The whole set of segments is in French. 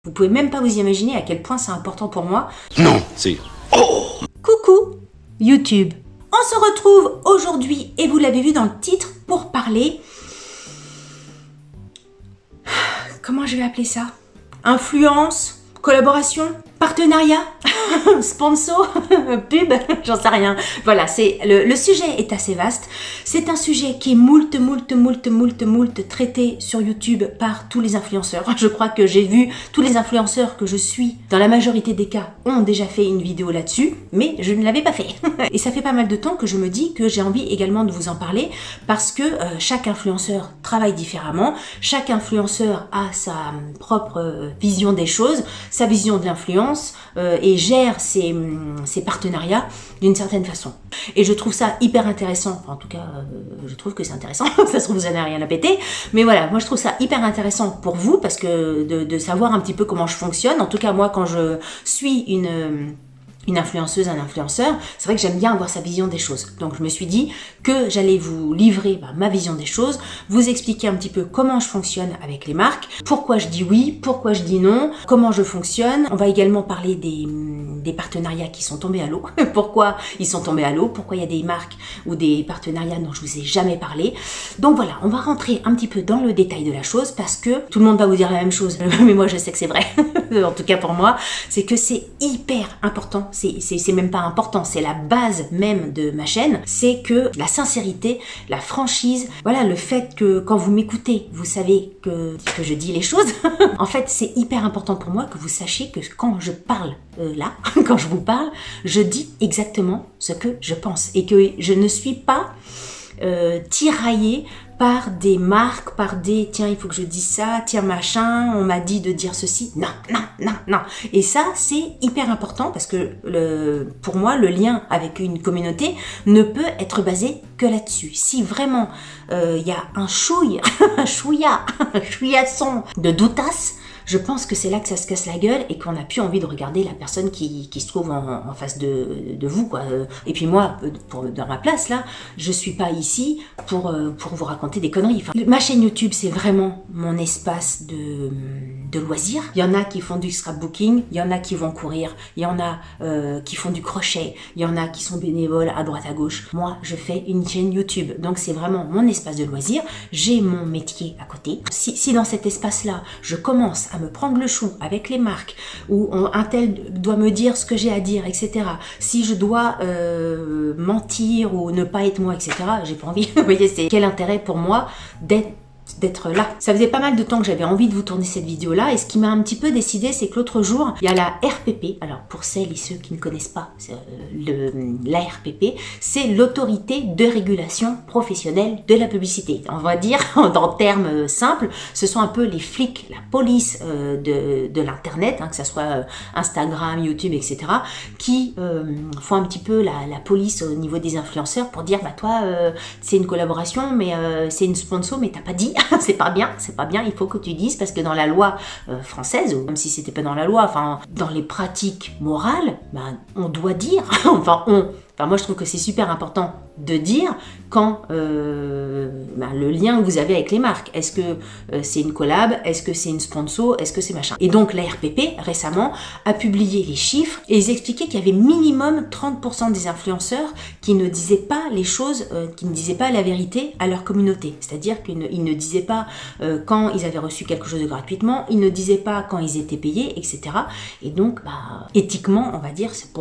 Vous pouvez même pas vous imaginer à quel point c'est important pour moi. Non, c'est... Oh! Coucou YouTube. On se retrouve aujourd'hui, et vous l'avez vu dans le titre, pour parler... Comment je vais appeler ça? Influence, collaboration, partenariat, sponsor, pub, j'en sais rien. Voilà, c'est le sujet est assez vaste. C'est un sujet qui est moult traité sur YouTube par tous les influenceurs. Je crois que j'ai vu tous les influenceurs que je suis, dans la majorité des cas, ont déjà fait une vidéo là-dessus, mais je ne l'avais pas fait. Et ça fait pas mal de temps que je me dis que j'ai envie également de vous en parler, parce que chaque influenceur travaille différemment, chaque influenceur a sa propre vision des choses, sa vision de l'influence, et gère ses partenariats d'une certaine façon. Et je trouve ça hyper intéressant, enfin, en tout cas je trouve que c'est intéressant, ça se trouve vous n'en avez rien à péter, mais voilà, moi je trouve ça hyper intéressant pour vous, parce que de savoir un petit peu comment je fonctionne. En tout cas moi, quand je suis une influenceuse, un influenceur, c'est vrai que j'aime bien avoir sa vision des choses. Donc je me suis dit que j'allais vous livrer ma vision des choses, vous expliquer un petit peu comment je fonctionne avec les marques, pourquoi je dis oui, pourquoi je dis non, comment je fonctionne. On va également parler des partenariats qui sont tombés à l'eau, pourquoi ils sont tombés à l'eau, pourquoi il y a des marques ou des partenariats dont je vous ai jamais parlé. Donc voilà, on va rentrer un petit peu dans le détail de la chose, parce que tout le monde va vous dire la même chose, mais moi je sais que c'est vrai, en tout cas pour moi, c'est que c'est hyper important. C'est même pas important, c'est la base même de ma chaîne, c'est que la sincérité, la franchise, voilà, le fait que quand vous m'écoutez, vous savez que je dis les choses. En fait, c'est hyper important pour moi que vous sachiez que quand je parle là, quand je vous parle, je dis exactement ce que je pense, et que je ne suis pas tiraillée par des marques, par des tiens il faut que je dise ça, tiens machin, on m'a dit de dire ceci. Non, non, non, non. Et ça c'est hyper important, parce que pour moi le lien avec une communauté ne peut être basé que là-dessus. Si vraiment il y a un chouille, un chouillasson de doutasse, je pense que c'est là que ça se casse la gueule, et qu'on n'a plus envie de regarder la personne qui se trouve en face de vous, quoi. Et puis moi, dans ma place là, je suis pas ici pour vous raconter des conneries. Enfin, ma chaîne YouTube, c'est vraiment mon espace de loisirs. Il y en a qui font du scrapbooking, il y en a qui vont courir, il y en a qui font du crochet, il y en a qui sont bénévoles à droite à gauche. Moi, je fais une chaîne YouTube, donc c'est vraiment mon espace de loisirs. J'ai mon métier à côté. Si dans cet espace-là, je commence à me prendre le chou avec les marques, où un tel doit me dire ce que j'ai à dire, etc. Si je dois mentir ou ne pas être moi, etc. J'ai pas envie. Vous voyez, c'est quel intérêt pour moi d'être là. Ça faisait pas mal de temps que j'avais envie de vous tourner cette vidéo là, et ce qui m'a un petit peu décidé, c'est que l'autre jour il y a la RPP. Alors pour celles et ceux qui ne connaissent pas la RPP, c'est l'autorité de régulation professionnelle de la publicité. On va dire en termes simples, ce sont un peu les flics, la police de l'internet, hein, que ça soit Instagram, YouTube, etc., qui font un petit peu la police au niveau des influenceurs, pour dire bah toi c'est une collaboration, mais c'est une sponsor, mais t'as pas dit. C'est pas bien, il faut que tu dises, parce que dans la loi française, ou même si c'était pas dans la loi, enfin dans les pratiques morales, ben, on doit dire, enfin moi je trouve que c'est super important de dire quand le lien que vous avez avec les marques. Est-ce que c'est une collab? Est-ce que c'est une sponsor? Est-ce que c'est machin? Et donc la RPP récemment a publié les chiffres, et ils expliquaient qu'il y avait minimum 30% des influenceurs qui ne disaient pas les choses, qui ne disaient pas la vérité à leur communauté. C'est-à-dire qu'ils ne disaient pas quand ils avaient reçu quelque chose de gratuitement, ils ne disaient pas quand ils étaient payés, etc. Et donc éthiquement, on va dire, c'est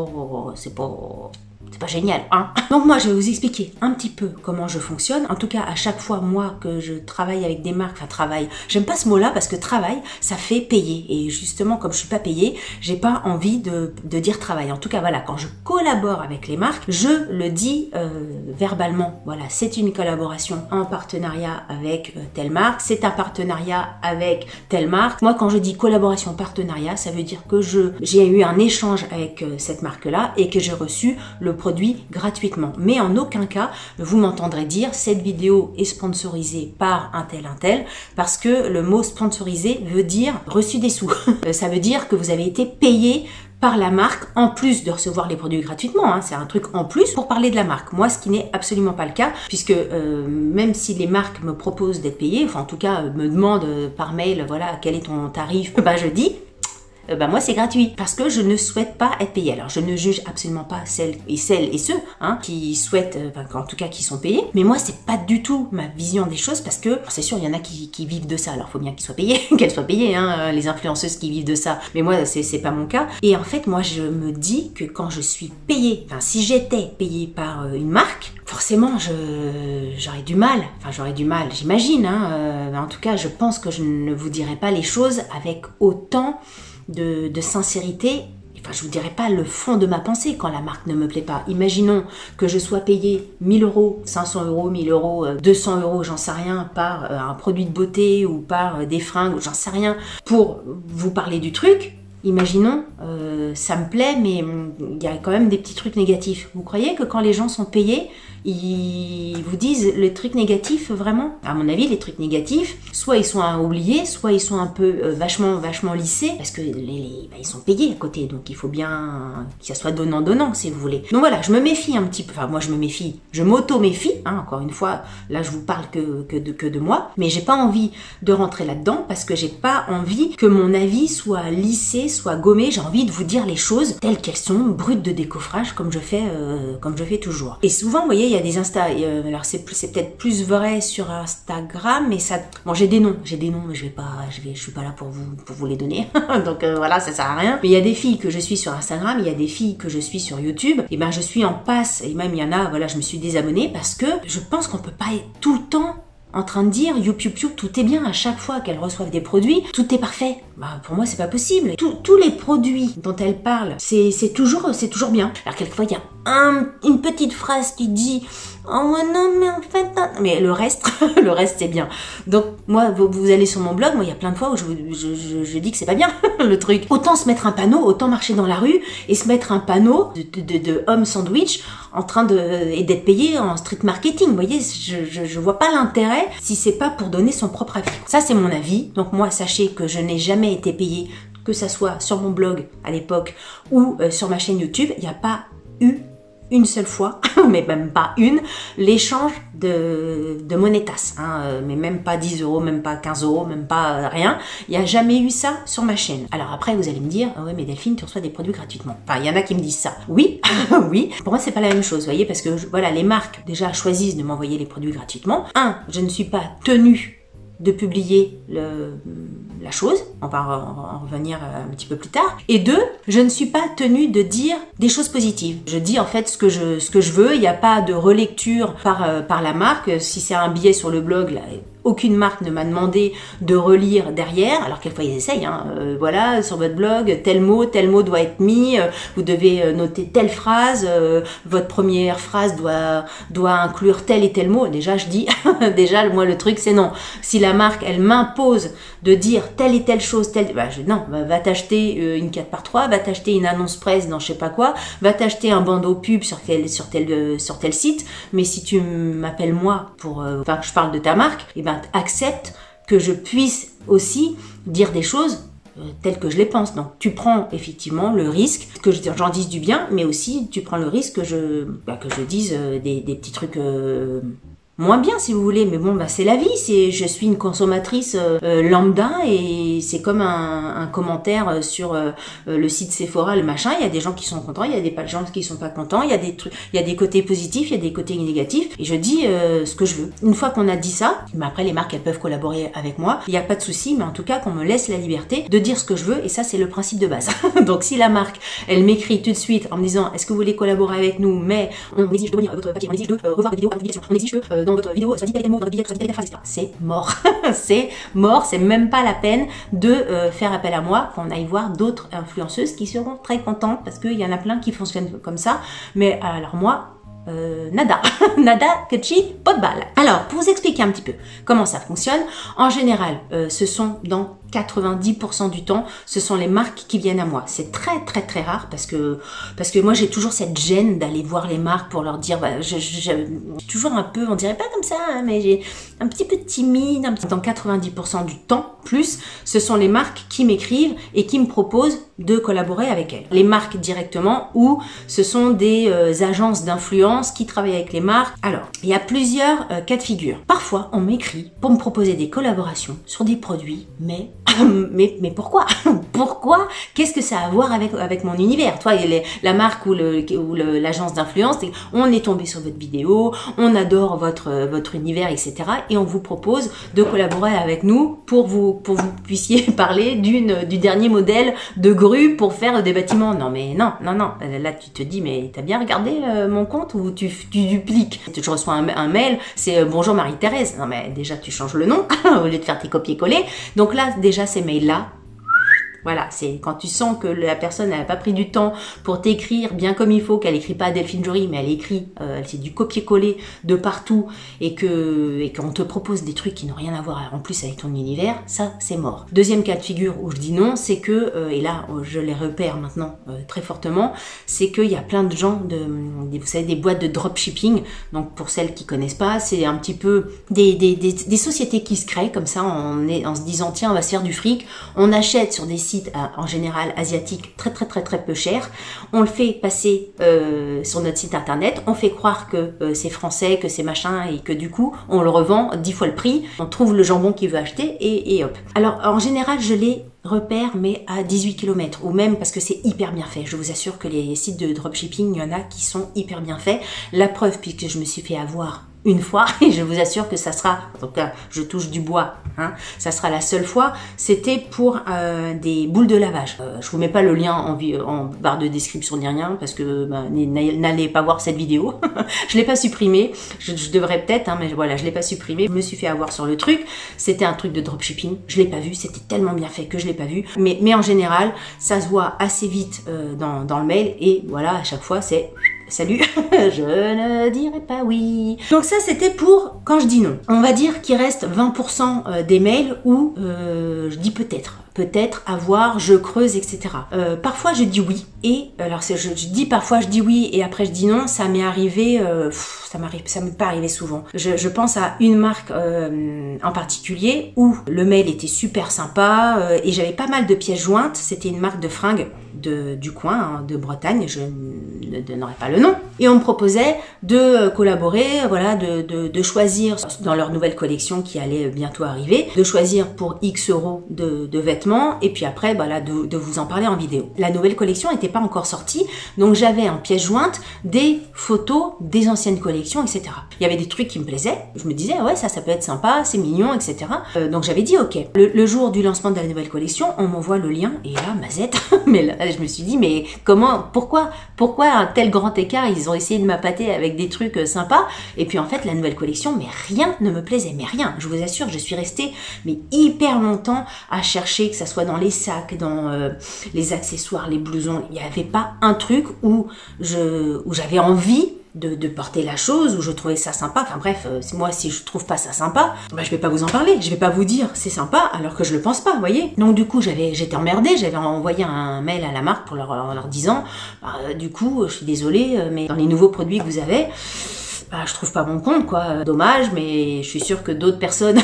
pas génial, hein. Donc moi je vais vous expliquer un petit peu comment je fonctionne. En tout cas, à chaque fois moi que je travaille avec des marques, enfin travail, j'aime pas ce mot là, parce que travail ça fait payer, et justement comme je suis pas payée, j'ai pas envie de dire travail. En tout cas voilà, quand je collabore avec les marques, je le dis verbalement, voilà, c'est une collaboration en partenariat avec telle marque, c'est un partenariat avec telle marque. Moi quand je dis collaboration partenariat, ça veut dire que j'ai eu un échange avec cette marque là, et que j'ai reçu le produit gratuitement. Mais en aucun cas vous m'entendrez dire cette vidéo est sponsorisée par un tel, parce que le mot sponsorisé veut dire reçu des sous. Ça veut dire que vous avez été payé par la marque, en plus de recevoir les produits gratuitement, hein, c'est un truc en plus pour parler de la marque. Moi, ce qui n'est absolument pas le cas, puisque même si les marques me proposent d'être payées, enfin en tout cas me demandent par mail, voilà, quel est ton tarif, bah je dis bah moi c'est gratuit parce que je ne souhaite pas être payée. Alors je ne juge absolument pas celles et ceux qui souhaitent, en tout cas qui sont payés, mais moi c'est pas du tout ma vision des choses parce que c'est sûr il y en a qui vivent de ça, alors faut bien qu'ils soient payés, qu'elles soient payées, les influenceuses qui vivent de ça, mais moi c'est pas mon cas. Et en fait moi je me dis que quand je suis payée, si j'étais payée par une marque, forcément j'aurais du mal, j'imagine, en tout cas je pense que je ne vous dirai pas les choses avec autant de sincérité. Enfin, je vous dirai pas le fond de ma pensée quand la marque ne me plaît pas. Imaginons que je sois payée 1000 €, 500 €, 1000 €, 200 €, j'en sais rien, par un produit de beauté ou par des fringues, j'en sais rien, pour vous parler du truc. Imaginons, ça me plaît, mais il y a quand même des petits trucs négatifs. Vous croyez que quand les gens sont payés, ils vous disent le truc négatif vraiment? À mon avis, les trucs négatifs, soit ils sont à oublier, soit ils sont un peu vachement lissés, parce que ils sont payés à côté, donc il faut bien que ça soit donnant-donnant, si vous voulez. Donc voilà, je me méfie un petit peu, moi je me méfie, je m'auto-méfie, encore une fois, là je vous parle que de moi, mais j'ai pas envie de rentrer là-dedans, parce que j'ai pas envie que mon avis soit lissé, soit gommé, j'ai envie de vous dire les choses telles qu'elles sont, brutes de décoffrage, comme je fais toujours. Et souvent, vous voyez, il y a des alors c'est peut-être plus vrai sur Instagram, mais ça, bon, j'ai des noms, mais je suis pas là pour vous les donner, donc voilà, ça sert à rien. Mais il y a des filles que je suis sur Instagram, il y a des filles que je suis sur YouTube, et ben je suis en passe, et même il y en a, voilà, je me suis désabonnée parce que je pense qu'on peut pas être tout le temps en train de dire youp, tout est bien. À chaque fois qu'elles reçoivent des produits, tout est parfait. Pour moi, c'est pas possible. Tous les produits dont elles parlent, c'est toujours bien. Alors quelquefois, il y a une petite phrase qui dit oh non, mais en fait, mais le reste c'est bien. Donc moi, vous allez sur mon blog, moi il y a plein de fois où je dis que c'est pas bien le truc. Autant se mettre un panneau, autant marcher dans la rue et se mettre un panneau de homme sandwich en train et d'être payé en street marketing. Vous voyez, je vois pas l'intérêt si c'est pas pour donner son propre avis. Ça c'est mon avis. Donc moi, sachez que je n'ai jamais été payée, que ça soit sur mon blog à l'époque ou sur ma chaîne YouTube, il n'y a pas eu une seule fois, mais même pas une, l'échange de monétasse, mais même pas 10 €, même pas 15 €, même pas rien. Il n'y a jamais eu ça sur ma chaîne. Alors après, vous allez me dire, ouais, mais Delphine, tu reçois des produits gratuitement. Enfin, il y en a qui me disent ça. Oui, oui. Pour moi, c'est pas la même chose, vous voyez, parce que voilà, les marques déjà choisissent de m'envoyer les produits gratuitement. Je ne suis pas tenue de publier la chose, on va en revenir un petit peu plus tard. Et 2, je ne suis pas tenue de dire des choses positives. Je dis en fait ce que je veux, il n'y a pas de relecture par la marque. Si c'est un billet sur le blog, là, aucune marque ne m'a demandé de relire derrière, alors quelquefois ils essayent, voilà, sur votre blog, tel mot doit être mis, vous devez noter telle phrase, votre première phrase doit inclure tel et tel mot. Déjà, je dis, moi le truc c'est non. Si la marque, elle m'impose de dire telle et telle chose, non, va t'acheter une 4x3, va t'acheter une annonce presse dans je sais pas quoi, va t'acheter un bandeau pub sur tel site, mais si tu m'appelles moi pour, que je parle de ta marque, et ben accepte que je puisse aussi dire des choses telles que je les pense. Donc tu prends effectivement le risque que j'en dise du bien, mais aussi tu prends le risque que je dise des petits trucs moins bien si vous voulez, mais bon, c'est la vie, je suis une consommatrice lambda, et c'est comme un commentaire sur le site Sephora, le machin, il y a des gens qui sont contents, il y a des gens qui sont pas contents, il y a des trucs, il y a des côtés positifs, il y a des côtés négatifs, et je dis ce que je veux. Une fois qu'on a dit ça, mais après les marques elles peuvent collaborer avec moi, il n'y a pas de souci, mais en tout cas qu'on me laisse la liberté de dire ce que je veux, et ça c'est le principe de base. Donc si la marque, elle m'écrit tout de suite en me disant est-ce que vous voulez collaborer avec nous, mais on exige de venir votre papier, on exige de revoir des vidéos à votre publication, on exige que dans votre vidéo, soit dit tel mot, dans votre billet, soit dit telle phrase, etc. C'est mort. C'est mort, c'est même pas la peine de faire appel à moi, qu'on aille voir d'autres influenceuses qui seront très contentes parce qu'il y en a plein qui fonctionnent comme ça. Mais alors moi, nada, que chi, pas de balle. Alors, pour vous expliquer un petit peu comment ça fonctionne, en général, ce sont dans 90% du temps, ce sont les marques qui viennent à moi. C'est très très très rare parce que moi j'ai toujours cette gêne d'aller voir les marques pour leur dire, j'ai toujours un peu, on dirait pas comme ça, mais j'ai un petit peu timide. Dans 90% du temps, plus, ce sont les marques qui m'écrivent et qui me proposent de collaborer avec elles. Les marques directement, ou ce sont des agences d'influence qui travaillent avec les marques. Alors, il y a plusieurs cas de figure. Parfois, on m'écrit pour me proposer des collaborations sur des produits, mais mais pourquoi? Pourquoi? Qu'est-ce que ça a à voir avec mon univers? Toi, la marque ou l'agence d'influence, on est tombé sur votre vidéo, on adore votre univers, etc. Et on vous propose de collaborer avec nous pour vous puissiez parler du dernier modèle de grue pour faire des bâtiments. Non, mais non. Là, tu te dis, mais t'as bien regardé mon compte ou tu dupliques? Je reçois un mail, c'est bonjour Marie-Thérèse. Non, mais déjà, tu changes le nom au lieu de faire tes copier-coller. Donc là, déjà, ces mails-là, voilà, c'est quand tu sens que la personne n'a pas pris du temps pour t'écrire bien comme il faut, qu'elle écrit pas Delphine Jory, mais elle écrit, c'est du copier-coller de partout et qu'on te propose des trucs qui n'ont rien à voir en plus avec ton univers, ça c'est mort. Deuxième cas de figure où je dis non, c'est que, et là je les repère maintenant très fortement, c'est qu'il y a plein de gens, vous savez, des boîtes de dropshipping, donc pour celles qui connaissent pas, c'est un petit peu des sociétés qui se créent comme ça en se disant tiens on va se faire du fric, on achète sur des sites en général asiatiques très peu cher, on le fait passer sur notre site internet, on fait croire que c'est français, que c'est machin et que du coup on le revend 10 fois le prix, on trouve le jambon qu'il veut acheter et hop. Alors en général je les repère mais à 18 km ou même parce que c'est hyper bien fait. Je vous assure que les sites de dropshipping, il y en a qui sont hyper bien faits. La preuve, puisque je me suis fait avoir une fois, et je vous assure que ça sera, en tout cas je touche du bois, hein, ça sera la seule fois, c'était pour des boules de lavage. Je vous mets pas le lien en barre de description ni rien, parce que n'allez pas voir cette vidéo. Je l'ai pas supprimé, je devrais peut-être, hein, mais voilà, je l'ai pas supprimé. Je me suis fait avoir sur le truc, c'était un truc de dropshipping, je l'ai pas vu, c'était tellement bien fait que je l'ai pas vu, mais en général, ça se voit assez vite dans le mail, et voilà, à chaque fois c'est... Salut, je ne dirai pas oui. Donc ça c'était pour quand je dis non. On va dire qu'il reste 20% des mails où je dis peut-être à voir, je creuse, etc. Parfois je dis oui et alors je dis parfois je dis oui et après je dis non. Ça m'est arrivé, ça m'est pas arrivé souvent. Je pense à une marque en particulier où le mail était super sympa et j'avais pas mal de pièces jointes. C'était une marque de fringues du coin, hein, de Bretagne, je ne donnerai pas le nom. Et on me proposait de collaborer, voilà, de choisir dans leur nouvelle collection qui allait bientôt arriver, de choisir pour X euros de vêtements et puis après voilà, de vous en parler en vidéo. La nouvelle collection n'était pas encore sortie, donc j'avais en pièce jointe des photos des anciennes collections, etc. Il y avait des trucs qui me plaisaient, je me disais ouais ça peut être sympa, c'est mignon, etc. Donc j'avais dit ok. Le jour du lancement de la nouvelle collection, on m'envoie le lien et là mazette, mais là je me suis dit mais pourquoi un tel grand écart? Ils ont essayé de m'appâter avec des trucs sympas et puis en fait la nouvelle collection, mais rien ne me plaisait, mais rien. Je vous assure, je suis restée mais hyper longtemps à chercher, que ça soit dans les sacs, dans les accessoires, les blousons. Il n'y avait pas un truc où j'avais envie de porter la chose, où je trouvais ça sympa. Enfin bref, moi si je trouve pas ça sympa, bah, je vais pas vous en parler, je vais pas vous dire c'est sympa alors que je le pense pas, vous voyez. Donc du coup j'étais emmerdée, j'avais envoyé un mail à la marque pour leur disant du coup je suis désolée mais dans les nouveaux produits que vous avez, je trouve pas mon compte quoi, dommage, mais je suis sûre que d'autres personnes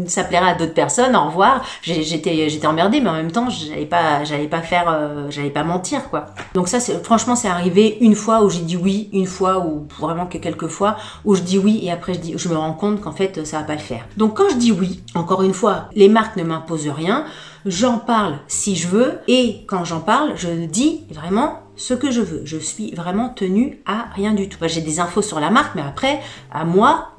ça plairait à d'autres personnes, au revoir. J'étais emmerdée, mais en même temps j'allais pas mentir quoi. Donc ça franchement c'est arrivé une fois où j'ai dit oui, une fois ou vraiment que quelques fois où je dis oui et après je me rends compte qu'en fait ça va pas le faire. Donc quand je dis oui, encore une fois, les marques ne m'imposent rien, j'en parle si je veux et quand j'en parle, je dis vraiment ce que je veux. Je suis vraiment tenue à rien du tout. J'ai des infos sur la marque, mais après, à moi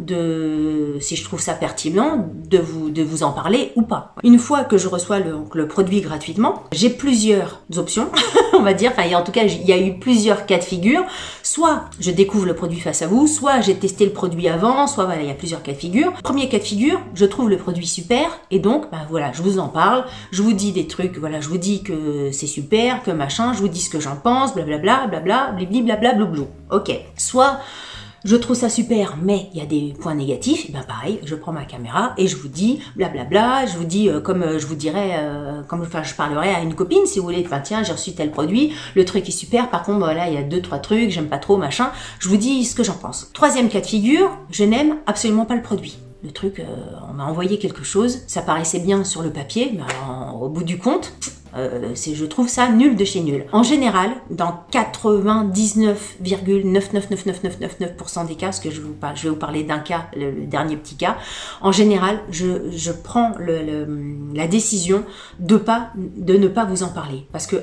si je trouve ça pertinent, de vous en parler ou pas. Une fois que je reçois le produit gratuitement, j'ai plusieurs options, on va dire. Enfin, en tout cas, il y a eu plusieurs cas de figure. Soit je découvre le produit face à vous, soit j'ai testé le produit avant, soit voilà, il y a plusieurs cas de figure. Premier cas de figure, je trouve le produit super et donc, voilà, je vous en parle, je vous dis des trucs, voilà, je vous dis que c'est super, que machin, je vous dis ce que j'en pense, blablabla, blabla, blibli, blabla, bloublou. Ok. Soit je trouve ça super, mais il y a des points négatifs, et bien pareil, je prends ma caméra et je vous dis blablabla, je vous dis comme je vous dirais, je parlerais à une copine si vous voulez, enfin tiens, j'ai reçu tel produit, le truc est super, par contre voilà, il y a 2-3 trucs, j'aime pas trop, machin, je vous dis ce que j'en pense. Troisième cas de figure, je n'aime absolument pas le produit. Le truc, on m'a envoyé quelque chose, ça paraissait bien sur le papier, mais alors, au bout du compte, Je trouve ça nul de chez nul. En général, dans 99,9999999% des cas, parce que je vais vous parler d'un cas, le dernier petit cas, en général, je prends la décision de ne pas vous en parler. Parce que,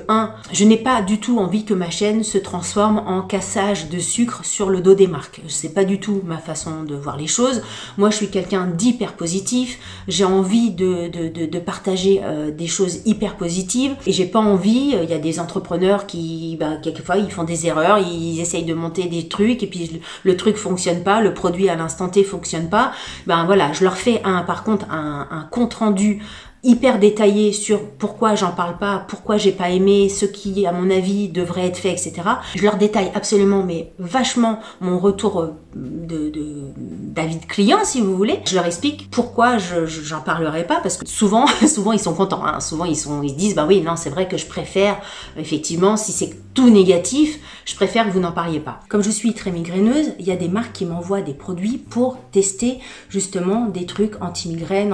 je n'ai pas du tout envie que ma chaîne se transforme en cassage de sucre sur le dos des marques. C'est pas du tout ma façon de voir les choses. Moi, je suis quelqu'un d'hyper positif. J'ai envie de partager des choses hyper positives. Et j'ai pas envie, il y a des entrepreneurs qui, quelquefois, ils font des erreurs, ils essayent de monter des trucs et puis le truc fonctionne pas, le produit à l'instant T fonctionne pas. Voilà, je leur fais par contre un compte rendu hyper détaillé sur pourquoi j'en parle pas, pourquoi j'ai pas aimé, ce qui à mon avis devrait être fait, etc. Je leur détaille absolument mais vachement mon retour d'avis de client si vous voulez. Je leur explique pourquoi j'en parlerai pas parce que souvent ils sont contents, hein. Souvent ils se disent oui non c'est vrai que je préfère effectivement si c'est tout négatif, je préfère que vous n'en parliez pas. Comme je suis très migraineuse, il y a des marques qui m'envoient des produits pour tester justement des trucs anti-migraine,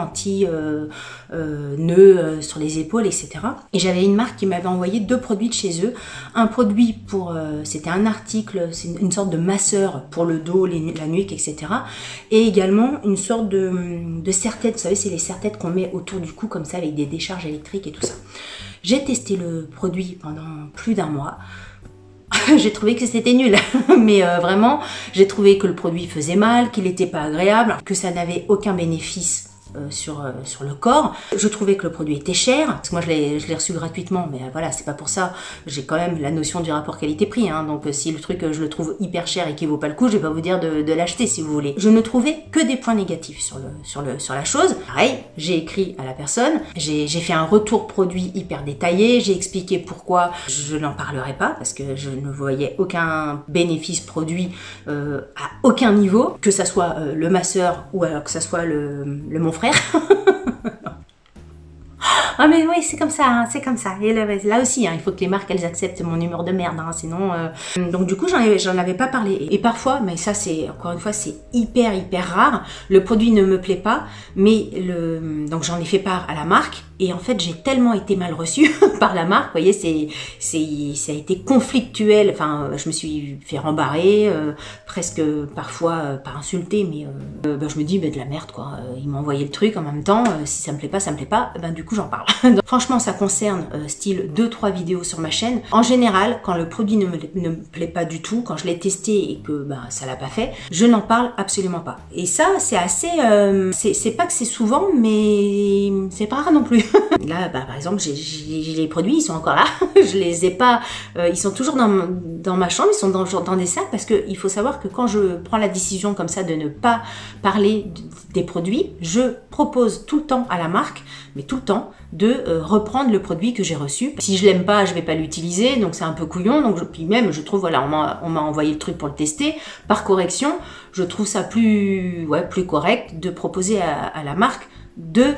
nœuds sur les épaules, etc. Et j'avais une marque qui m'avait envoyé 2 produits de chez eux. Un produit pour, c'était un article, c'est une sorte de masseur pour le dos, la nuque, etc. Et également une sorte de serre-tête, vous savez, c'est les serre-têtes qu'on met autour du cou comme ça avec des décharges électriques et tout ça. J'ai testé le produit pendant plus d'1 mois. J'ai trouvé que c'était nul, mais vraiment, j'ai trouvé que le produit faisait mal, qu'il n'était pas agréable, que ça n'avait aucun bénéfice sur le corps. Je trouvais que le produit était cher, parce que moi je l'ai reçu gratuitement, mais voilà, c'est pas pour ça. J'ai quand même la notion du rapport qualité-prix, hein, donc si le truc je le trouve hyper cher et qui vaut pas le coup, je vais pas vous dire de l'acheter si vous voulez. Je ne trouvais que des points négatifs sur la chose. Pareil, j'ai écrit à la personne, j'ai fait un retour produit hyper détaillé, j'ai expliqué pourquoi je n'en parlerai pas, parce que je ne voyais aucun bénéfice produit à aucun niveau, que ça soit le masseur ou alors que ça soit mon frère. Ah mais oui, c'est comme ça, hein, c'est comme ça. Et là aussi, hein, il faut que les marques elles acceptent mon humour de merde, hein, sinon. Donc du coup, j'en avais pas parlé. Et parfois, mais ça c'est encore une fois, c'est hyper rare. Le produit ne me plaît pas, mais donc j'en ai fait part à la marque. Et en fait, j'ai tellement été mal reçue par la marque, vous voyez, ça a été conflictuel. Enfin, je me suis fait rembarrer, presque parfois pas insulter, mais je me dis de la merde quoi. Ils m'ont envoyé le truc en même temps. Si ça me plaît pas, du coup j'en parle. Donc, franchement, ça concerne style 2-3 vidéos sur ma chaîne. En général, quand le produit ne me plaît pas du tout, quand je l'ai testé et que ça l'a pas fait, je n'en parle absolument pas. Et ça, c'est assez, c'est pas que c'est souvent, mais c'est pas rare non plus. Là, par exemple, j'ai les produits, ils sont encore là. Je les ai pas, ils sont toujours dans ma chambre, ils sont dans des sacs parce que il faut savoir que quand je prends la décision comme ça de ne pas parler des produits, je propose tout le temps à la marque, mais tout le temps, de reprendre le produit que j'ai reçu. Si je l'aime pas, je vais pas l'utiliser, donc c'est un peu couillon. Donc puis même, je trouve, voilà, on m'a envoyé le truc pour le tester. Par correction, je trouve ça plus correct de proposer à la marque de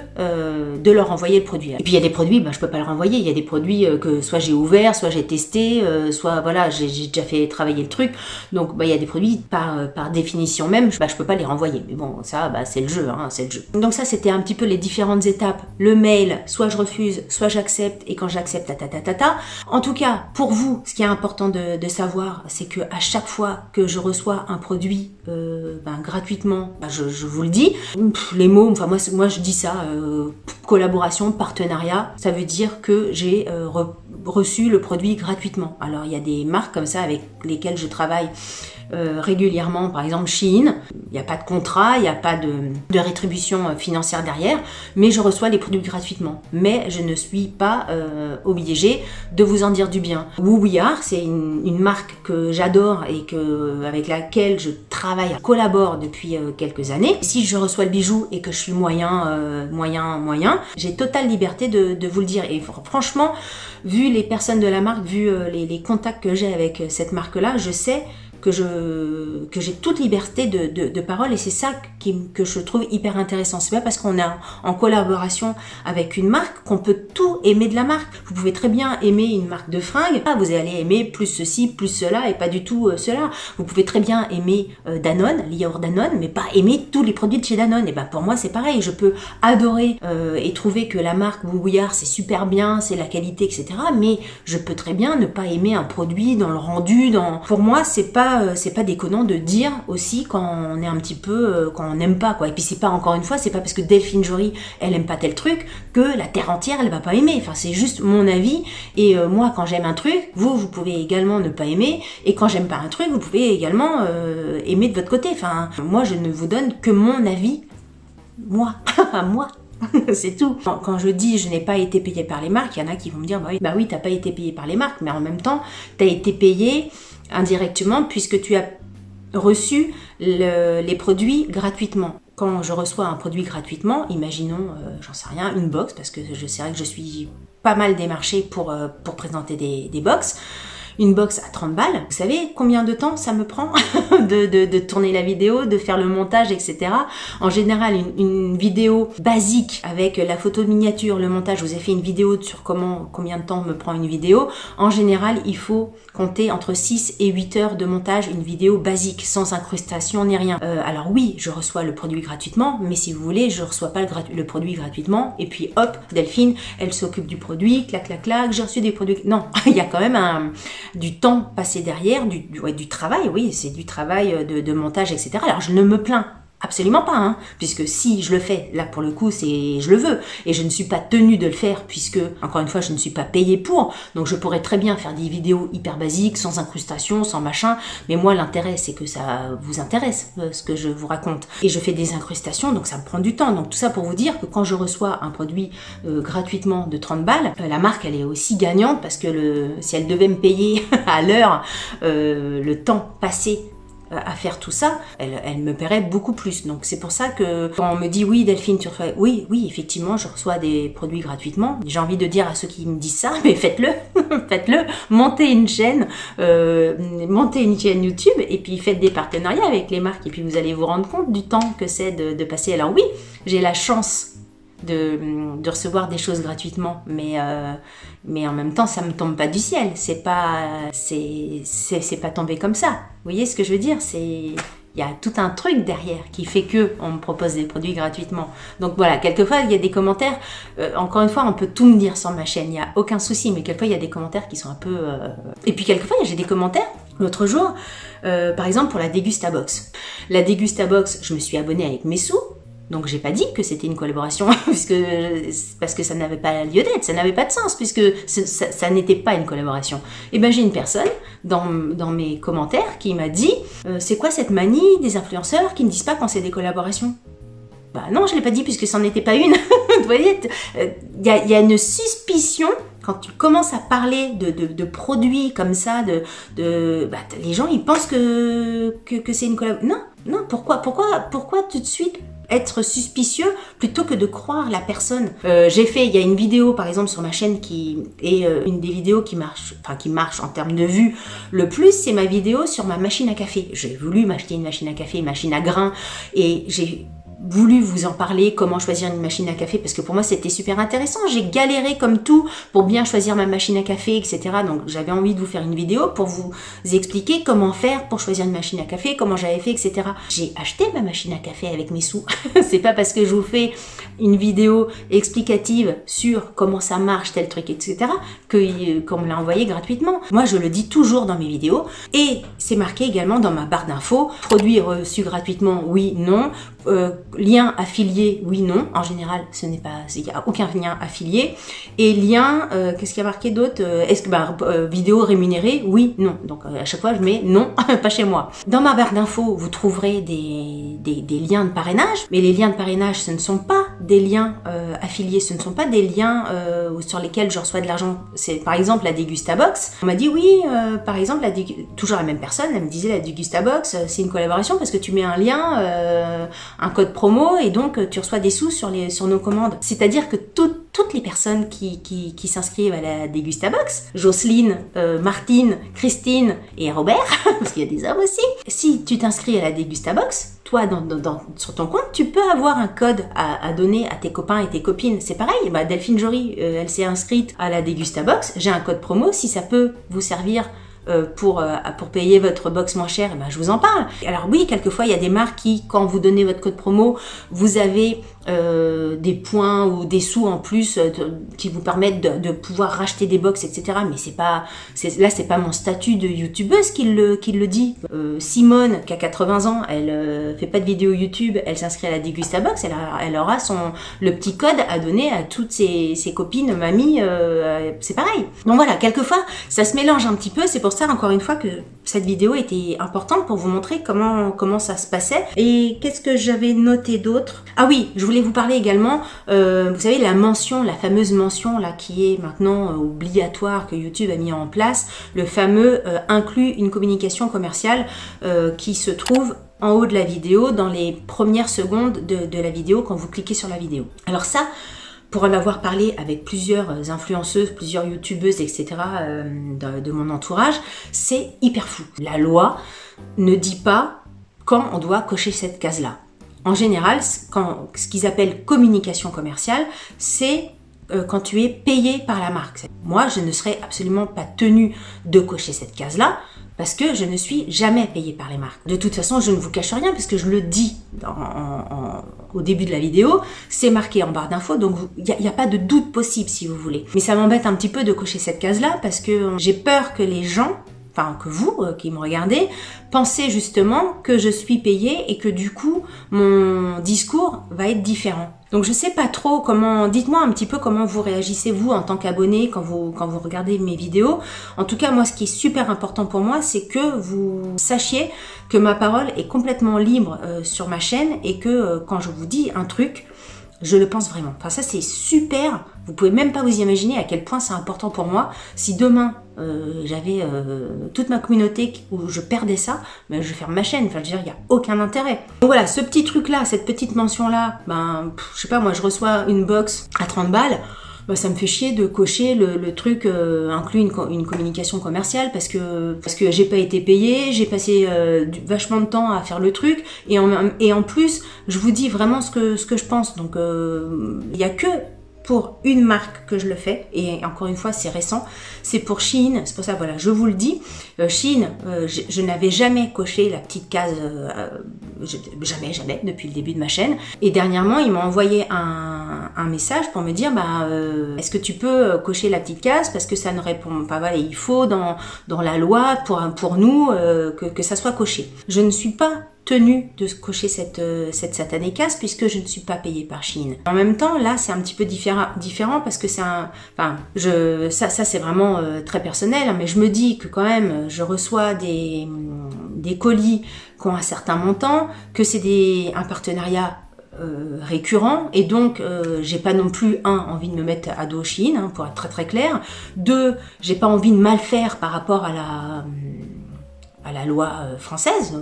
leur envoyer le produit. Et puis il y a des produits, je peux pas le renvoyer. Il y a des produits que soit j'ai ouvert, soit j'ai testé, soit voilà, j'ai déjà fait travailler le truc. Donc il y a des produits par définition même, je peux pas les renvoyer. Mais bon, ça, c'est le jeu, hein, c'est le jeu. Donc ça, c'était un petit peu les différentes étapes. Le mail, soit je refuse, soit j'accepte. Et quand j'accepte, En tout cas, pour vous, ce qui est important de savoir, c'est que à chaque fois que je reçois un produit gratuitement, je vous le dis. Les mots, enfin moi je dis ça, collaboration, partenariat, ça veut dire que j'ai reçu le produit gratuitement. Alors il y a des marques comme ça avec lesquelles je travaille régulièrement, par exemple Shein, il n'y a pas de contrat, il n'y a pas de rétribution financière derrière, mais je reçois les produits gratuitement. Mais je ne suis pas obligée de vous en dire du bien. Woo We Are, c'est une marque que j'adore et avec laquelle je travaille, collabore depuis quelques années. Si je reçois le bijou et que je suis moyen, j'ai totale liberté de vous le dire. Et franchement, vu les personnes de la marque, vu les contacts que j'ai avec cette marque-là, je sais que j'ai toute liberté de parole, et c'est ça que je trouve hyper intéressant. C'est pas parce qu'on est en collaboration avec une marque qu'on peut tout aimer de la marque. Vous pouvez très bien aimer une marque de fringues, vous allez aimer plus ceci, plus cela, et pas du tout cela. Vous pouvez très bien aimer Danone, le yaourt Danone, mais pas aimer tous les produits de chez Danone. Et ben pour moi c'est pareil, je peux adorer et trouver que la marque Boubouillard c'est super bien, c'est la qualité, etc. Mais je peux très bien ne pas aimer un produit dans le rendu. Pour moi c'est pas déconnant de dire aussi quand on est un petit peu, quand on n'aime pas quoi. Et puis c'est pas, encore une fois, c'est pas parce que Delphine Jory elle aime pas tel truc que la terre entière elle va pas aimer. Enfin c'est juste mon avis, et moi quand j'aime un truc, vous pouvez également ne pas aimer, et quand j'aime pas un truc vous pouvez également aimer de votre côté. Enfin moi je ne vous donne que mon avis, moi à moi. C'est tout. Quand je dis je n'ai pas été payé par les marques, il y en a qui vont me dire bah oui t'as pas été payé par les marques, mais en même temps t'as été payé indirectement puisque tu as reçu les produits gratuitement. Quand je reçois un produit gratuitement, imaginons, j'en sais rien, une box, parce que je sais que je suis pas mal démarchée pour présenter des box. Une box à 30 balles, vous savez combien de temps ça me prend de tourner la vidéo, de faire le montage, etc. En général, une vidéo basique avec la photo de miniature, le montage, je vous ai fait une vidéo sur combien de temps me prend une vidéo. En général, il faut compter entre 6 et 8 heures de montage, une vidéo basique, sans incrustation ni rien. Alors oui, je reçois le produit gratuitement, mais si vous voulez, je reçois pas le produit gratuitement, et puis hop, Delphine, elle s'occupe du produit, clac, clac, clac, j'ai reçu des produits. Non, il y a quand même du temps passé derrière, du travail, oui, c'est du travail de montage, etc. Alors je ne me plains absolument pas, hein, puisque si je le fais, là pour le coup, je le veux, et je ne suis pas tenue de le faire, puisque, encore une fois, je ne suis pas payée pour, donc je pourrais très bien faire des vidéos hyper basiques, sans incrustation, sans machin, mais moi l'intérêt c'est que ça vous intéresse, ce que je vous raconte, et je fais des incrustations, donc ça me prend du temps, donc tout ça pour vous dire que quand je reçois un produit gratuitement de 30 balles, la marque elle est aussi gagnante, parce que si elle devait me payer à l'heure le temps passé à faire tout ça, elle me paierait beaucoup plus. Donc c'est pour ça que quand on me dit oui Delphine tu reçois, oui effectivement je reçois des produits gratuitement, j'ai envie de dire à ceux qui me disent ça, mais faites-le faites-le, montez une chaîne YouTube, et puis faites des partenariats avec les marques, et puis vous allez vous rendre compte du temps que c'est de passer. Alors oui, j'ai la chance de recevoir des choses gratuitement, mais en même temps ça me tombe pas du ciel, c'est pas tombé comme ça, vous voyez ce que je veux dire, il y a tout un truc derrière qui fait que on me propose des produits gratuitement. Donc voilà, quelquefois il y a des commentaires, encore une fois on peut tout me dire sur ma chaîne, il n'y a aucun souci, mais quelquefois il y a des commentaires qui sont un peu et puis quelquefois j'ai des commentaires. L'autre jour, par exemple pour la Dégustabox, je me suis abonnée avec mes sous. Donc j'ai pas dit que c'était une collaboration parce que ça n'avait pas lieu d'être, ça n'avait pas de sens, puisque ça n'était pas une collaboration. Et ben j'ai une personne dans mes commentaires qui m'a dit c'est quoi cette manie des influenceurs qui ne disent pas quand c'est des collaborations? Bah non, je l'ai pas dit puisque c'en était pas une. Vous voyez, il y a une suspicion. Quand tu commences à parler de produits comme ça, les gens ils pensent que c'est une collaboration. Non, pourquoi tout de suite être suspicieux plutôt que de croire la personne? Il y a une vidéo par exemple sur ma chaîne qui est une des vidéos qui marche en termes de vues le plus, c'est ma vidéo sur ma machine à café. J'ai voulu m'acheter une machine à café, une machine à grains, et j'ai voulu vous en parler, comment choisir une machine à café, parce que pour moi c'était super intéressant. J'ai galéré comme tout pour bien choisir ma machine à café, etc. Donc j'avais envie de vous faire une vidéo pour vous expliquer comment faire pour choisir une machine à café, comment j'avais fait, etc. J'ai acheté ma machine à café avec mes sous. C'est pas parce que je vous fais une vidéo explicative sur comment ça marche, tel truc, etc. qu'on me l'a envoyé gratuitement. Moi je le dis toujours dans mes vidéos, et c'est marqué également dans ma barre d'infos, produit reçu gratuitement, oui, non. Lien affilié, oui, non. En général, il n'y a aucun lien affilié. Et lien, qu'est-ce qu'il y a marqué d'autre? Vidéo rémunérée, oui, non. Donc à chaque fois, je mets non, pas chez moi. Dans ma barre d'infos, vous trouverez des liens de parrainage. Mais les liens de parrainage, ce ne sont pas des liens affiliés, ce ne sont pas des liens sur lesquels je reçois de l'argent. C'est par exemple la Dégustabox. On m'a dit oui, par exemple, toujours la même personne, elle me disait la Dégustabox, c'est une collaboration parce que tu mets un lien, un code promo, et donc tu reçois des sous sur nos commandes. C'est-à-dire que tout toutes les personnes qui s'inscrivent à la Dégustabox, Jocelyne, Martine, Christine et Robert, parce qu'il y a des hommes aussi. Si tu t'inscris à la Dégustabox, toi, sur ton compte, tu peux avoir un code à donner à tes copains et tes copines. C'est pareil, bah, Delphine Jory, elle s'est inscrite à la Dégustabox. J'ai un code promo, si ça peut vous servir pour payer votre box moins cher, eh ben, je vous en parle. Alors oui, quelquefois, il y a des marques qui, quand vous donnez votre code promo, vous avez des points ou des sous en plus qui vous permettent de pouvoir racheter des box, etc. Mais c'est pas mon statut de youtubeuse qui le dit. Simone, qui a 80 ans, elle fait pas de vidéo YouTube, elle s'inscrit à la Dégustabox, elle aura le petit code à donner à toutes ses copines, mamies, c'est pareil. Donc voilà, quelquefois, ça se mélange un petit peu, c'est pour ça, encore une fois, que cette vidéo était importante pour vous montrer comment ça se passait. Et qu'est-ce que j'avais noté d'autre? Ah oui, je voulais vous parler également, vous savez, la fameuse mention là qui est maintenant obligatoire, que YouTube a mis en place, le fameux inclut une communication commerciale qui se trouve en haut de la vidéo, dans les premières secondes de la vidéo, quand vous cliquez sur la vidéo. Alors ça, pour en avoir parlé avec plusieurs influenceuses, plusieurs youtubeuses, etc. De mon entourage, c'est hyper fou. La loi ne dit pas quand on doit cocher cette case-là. En général, ce qu'ils appellent communication commerciale, c'est quand tu es payé par la marque. Moi, je ne serais absolument pas tenue de cocher cette case-là, parce que je ne suis jamais payée par les marques. De toute façon, je ne vous cache rien, parce que je le dis au début de la vidéo, c'est marqué en barre d'infos, donc il n'y a pas de doute possible si vous voulez. Mais ça m'embête un petit peu de cocher cette case-là, parce que j'ai peur que les gens, enfin que vous qui me regardez, pensez justement que je suis payée et que du coup, mon discours va être différent. Donc je sais pas trop comment, dites-moi un petit peu comment vous réagissez vous en tant qu'abonné quand vous regardez mes vidéos. En tout cas, moi ce qui est super important pour moi, c'est que vous sachiez que ma parole est complètement libre sur ma chaîne et que quand je vous dis un truc, je le pense vraiment. Enfin ça c'est super, vous pouvez même pas vous imaginer à quel point c'est important pour moi. Si demain j'avais toute ma communauté où je perdais ça, ben, je ferme ma chaîne, enfin je veux dire, il n'y a aucun intérêt. Donc voilà, ce petit truc là, cette petite mention là, ben je sais pas, moi je reçois une box à 30 balles, bah, ça me fait chier de cocher le truc inclut une communication commerciale parce que j'ai pas été payée, j'ai passé vachement de temps à faire le truc et en plus je vous dis vraiment ce que je pense. Donc il y a que pour une marque que je le fais, et encore une fois c'est récent, c'est pour Shein, c'est pour ça voilà, je vous le dis, Shein, je n'avais jamais coché la petite case, jamais, depuis le début de ma chaîne, et dernièrement ils m'ont envoyé un message pour me dire, bah, est-ce que tu peux cocher la petite case, parce que ça ne répond pas, voilà, il faut dans la loi, pour nous, que ça soit coché. Je ne suis pas tenue de cocher cette satanée case puisque je ne suis pas payée par Shein. En même temps, là, c'est un petit peu différent parce que c'est ça c'est vraiment très personnel, hein, mais je me dis que quand même, je reçois des colis qui ont un certain montant, que c'est un partenariat récurrent, et donc j'ai pas non plus envie de me mettre à dos Shein, hein, pour être très très clair. 2, j'ai pas envie de mal faire par rapport à la loi française,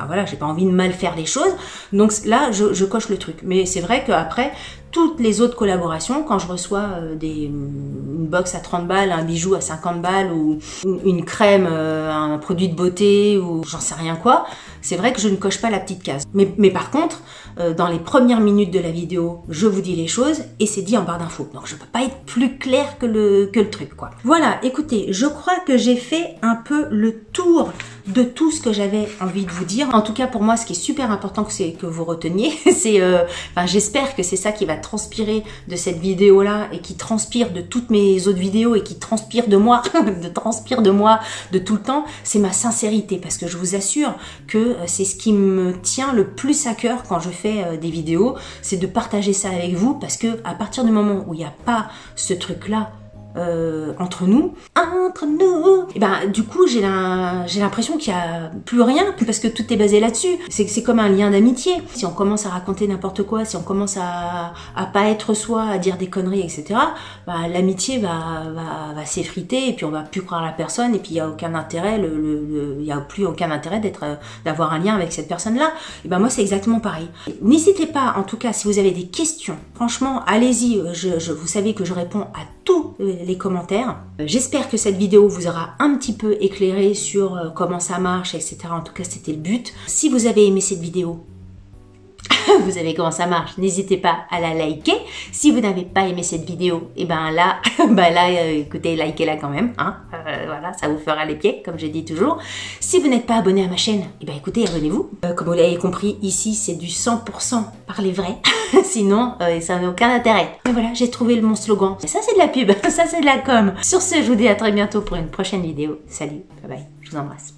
voilà, j'ai pas envie de mal faire les choses, donc là je coche le truc. Mais c'est vrai qu'après toutes les autres collaborations, quand je reçois une box à 30 balles, un bijou à 50 balles ou une crème, un produit de beauté ou j'en sais rien quoi, c'est vrai que je ne coche pas la petite case. Mais par contre, dans les premières minutes de la vidéo, je vous dis les choses et c'est dit en barre d'infos. Donc je peux pas être plus clair que le truc, quoi. Voilà, écoutez, je crois que j'ai fait un peu le tour de tout ce que j'avais envie de vous dire. En tout cas, pour moi, ce qui est super important, c'est que vous reteniez, c'est, j'espère que c'est ça qui va transpirer de cette vidéo-là et qui transpire de toutes mes autres vidéos et qui transpire de moi, de tout le temps, c'est ma sincérité, parce que je vous assure que c'est ce qui me tient le plus à cœur quand je fais des vidéos, c'est de partager ça avec vous, parce que à partir du moment où il n'y a pas ce truc-là entre nous, entre nous. Et ben du coup j'ai l'impression qu'il y a plus rien parce que tout est basé là-dessus. C'est comme un lien d'amitié. Si on commence à raconter n'importe quoi, si on commence à pas être soi, à dire des conneries, etc. Bah, l'amitié va s'effriter et puis on va plus croire la personne et puis il y a aucun intérêt, il y a plus aucun intérêt d'avoir un lien avec cette personne-là. Et ben moi c'est exactement pareil. N'hésitez pas, en tout cas, si vous avez des questions, franchement, allez-y. Vous savez que je réponds à tous les commentaires. J'espère que cette vidéo vous aura un petit peu éclairé sur comment ça marche, etc. En tout cas, c'était le but. Si vous avez aimé cette vidéo, vous savez comment ça marche, n'hésitez pas à la liker. Si vous n'avez pas aimé cette vidéo, et ben là, écoutez, likez-la quand même, hein. Voilà, ça vous fera les pieds, comme j'ai dit toujours. Si vous n'êtes pas abonné à ma chaîne, et ben écoutez, abonnez-vous. Comme vous l'avez compris, ici c'est du 100% parler vrai, sinon ça n'a aucun intérêt. Et voilà, j'ai trouvé mon slogan. Ça c'est de la pub, ça c'est de la com. Sur ce, je vous dis à très bientôt pour une prochaine vidéo. Salut, bye bye, je vous embrasse.